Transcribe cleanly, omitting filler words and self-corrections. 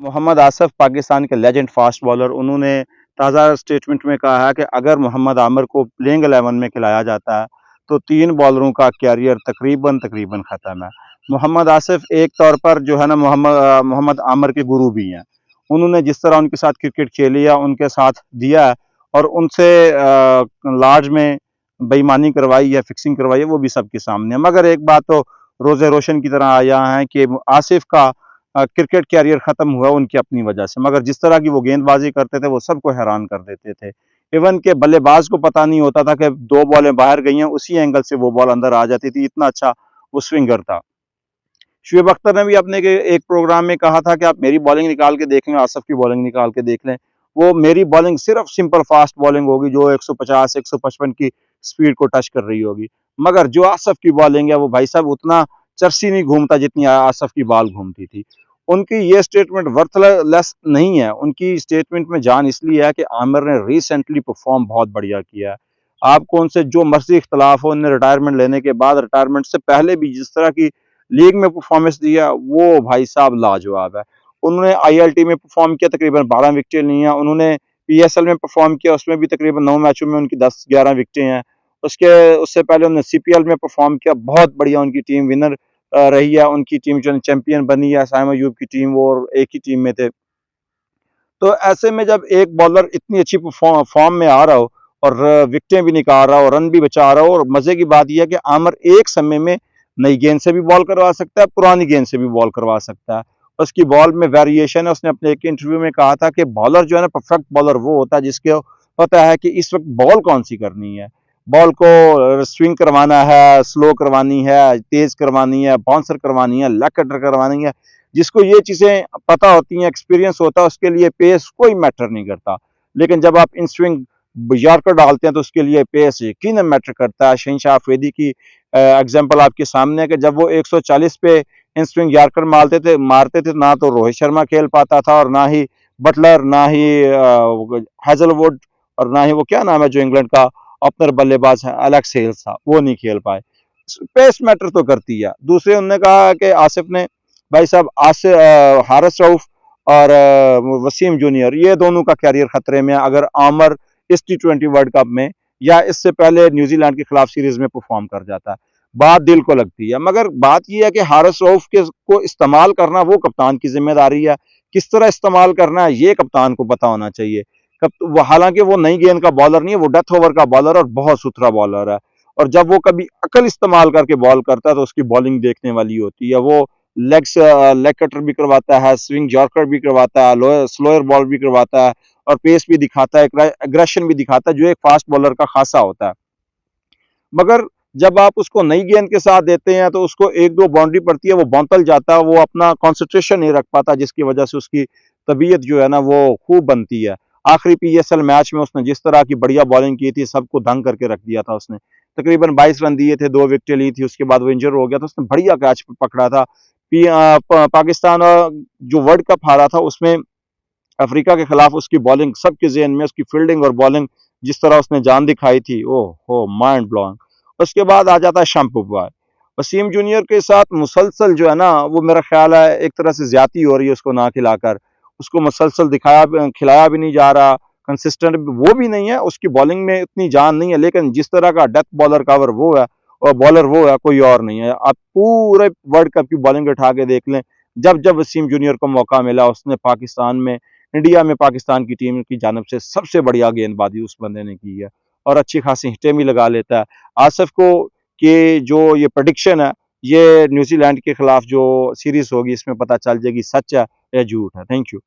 मोहम्मद आसिफ पाकिस्तान के legend fast bowler, उन्होंने ताज़ा स्टेटमेंट में कहा है कि अगर मोहम्मद आमिर को प्लेइंग 11 में खिलाया जाता है तो 3 बॉलरों का करियर तकरीबन ख़त्म है। मोहम्मद आसिफ एक तौर पर जो है ना मोहम्मद आमिर के गुरु भी हैं। उन्होंने जिस तरह उनके साथ क्रिकेट खेली है, उनके साथ दिया है और उनसे लार्ज में बेईमानी करवाई है, फिक्सिंग करवाई है, वो भी सबके सामने है। मगर एक बात तो रोज़े रोशन की तरह आया है कि आसिफ का क्रिकेट कैरियर ख़त्म हुआ उनकी अपनी वजह से, मगर जिस तरह की वो गेंदबाजी करते थे वो सबको हैरान कर देते थे। इवन के बल्लेबाज को पता नहीं होता था कि 2 बॉलें बाहर गई हैं, उसी एंगल से वो बॉल अंदर आ जाती थी, इतना अच्छा वो स्विंगर था। शुएब अख्तर ने भी अपने के एक प्रोग्राम में कहा था कि आप मेरी बॉलिंग निकाल के देखें, आसिफ की बॉलिंग निकाल के देख लें। वो मेरी बॉलिंग सिर्फ सिंपल फास्ट बॉलिंग होगी जो 150 155 की स्पीड को टच कर रही होगी। मगर जो आसिफ की बॉलिंग है वो भाई साहब उतना चरसी नहीं घूमता जितनी आसिफ की बॉल घूमती थी। उनकी ये स्टेटमेंट वर्थलेस नहीं है, उनकी स्टेटमेंट में जान इसलिए है कि आमिर ने रिसेंटली परफॉर्म बहुत बढ़िया किया है। आपको उनसे जो मर्जी इख्तलाफ हो, उन्हें रिटायरमेंट लेने के बाद, रिटायरमेंट से पहले भी जिस तरह की लीग में परफॉर्मेंस दिया वो भाई साहब लाजवाब है। उन्होंने आईएलटी में परफॉर्म किया, तकरीबन 12 विकेटें ली हैं। उन्होंने पीएसएल में परफॉर्म किया, उसमें भी तकरीबन 9 मैचों में उनकी 10-11 विकेटें हैं। उससे पहले उन्होंने सीपीएल में परफॉर्म किया, बहुत बढ़िया उनकी टीम विनर रही है। उनकी टीम जो चैंपियन बनी है, साइम अयूब की टीम, वो और एक ही टीम में थे। तो ऐसे में जब एक बॉलर इतनी अच्छी फॉर्म में आ रहा हो और विकेटें भी निकाल रहा हो और रन भी बचा रहा हो, और मजे की बात यह है कि आमिर एक समय में नई गेंद से भी बॉल करवा सकता है, पुरानी गेंद से भी बॉल करवा सकता है। उसकी बॉल में वेरिएशन है। उसने अपने एक इंटरव्यू में कहा था कि बॉलर जो है ना, परफेक्ट बॉलर वो होता है जिसको पता है कि इस वक्त बॉल कौन सी करनी है। बॉल को स्विंग करवाना है, स्लो करवानी है, तेज करवानी है, बाउंसर करवानी है, लेग कटर करवानी है। जिसको ये चीज़ें पता होती हैं, एक्सपीरियंस होता है, उसके लिए पेस कोई मैटर नहीं करता। लेकिन जब आप इन स्विंग यॉर्कर डालते हैं तो उसके लिए पेस यकीनन मैटर करता है। शहनशाह अफरीदी की एग्जांपल आपके सामने है कि जब वो 140 पे इन स्विंग यॉर्कर मारते थे, ना तो रोहित शर्मा खेल पाता था और ना ही बटलर, ना ही हैजलवुड, और ना ही वो क्या नाम है जो इंग्लैंड का ओपनर बल्लेबाज है, एलेक्स हेल्स था, वो नहीं खेल पाए। पेस मैटर तो करती है। दूसरे उन्होंने कहा कि आसिफ ने भाई साहब हारिस रऊफ और वसीम जूनियर, ये दोनों का कैरियर खतरे में है अगर आमर इस टी20 वर्ल्ड कप में या इससे पहले न्यूजीलैंड के खिलाफ सीरीज में परफॉर्म कर जाता है। बात दिल को लगती है, मगर बात यह है कि हारिस रऊफ के को इस्तेमाल करना वो कप्तान की जिम्मेदारी है। किस तरह इस्तेमाल करना है ये कप्तान को पता होना चाहिए। हालांकि वो नई गेंद का बॉलर नहीं है, वो डेथ ओवर का बॉलर और बहुत सुथरा बॉलर है। और जब वो कभी अकल इस्तेमाल करके बॉल करता है तो उसकी बॉलिंग देखने वाली होती है। वो लेग कटर भी करवाता है, स्विंग जॉर्कर भी करवाता है, स्लोअर बॉल भी करवाता है और पेस भी दिखाता है, एग्रेशन भी दिखाता है, जो एक फास्ट बॉलर का खासा होता है। मगर जब आप उसको नई गेंद के साथ देते हैं तो उसको 1-2 बाउंड्री पड़ती है, वो बौंतल जाता है, वो अपना कंसंट्रेशन नहीं रख पाता, जिसकी वजह से उसकी तबीयत जो है ना वो खूब बनती है। आखिरी पीएसएल मैच में उसने जिस तरह की बढ़िया बॉलिंग की थी, सबको दंग करके रख दिया था उसने। तकरीबन 22 रन दिए थे, 2 विकेटें ली थी, उसके बाद वो इंजर हो गया था। उसने बढ़िया कैच पकड़ा था। पाकिस्तान जो वर्ल्ड कप हारा था उसमें अफ्रीका के खिलाफ उसकी बॉलिंग सबके ज़हन में, उसकी फील्डिंग और बॉलिंग जिस तरह उसने जान दिखाई थी, ओह हो माइंड ब्लोइंग। उसके बाद आ जाता है शैम्पू बॉय। वसीम जूनियर के साथ मुसलसल जो है ना, वो मेरा ख्याल है एक तरह से ज्यादती हो रही है उसको ना खिलाकर। उसको मुसलसल खिलाया भी नहीं जा रहा, कंसिस्टेंट वो भी नहीं है, उसकी बॉलिंग में इतनी जान नहीं है। लेकिन जिस तरह का डेथ बॉलर कवर वो है और बॉलर वो है, कोई और नहीं है। आप पूरे वर्ल्ड कप की बॉलिंग उठा के देख लें, जब जब वसीम जूनियर को मौका मिला उसने पाकिस्तान में, इंडिया में पाकिस्तान की टीम की जानब से सबसे बढ़िया गेंदबाजी उस बंदे ने की है और अच्छी खासी हिटें भी लगा लेता है। आसिफ को कि जो ये प्रेडिक्शन है, ये न्यूजीलैंड के खिलाफ जो सीरीज होगी इसमें पता चल जाएगी सच है या झूठ है। Thank you.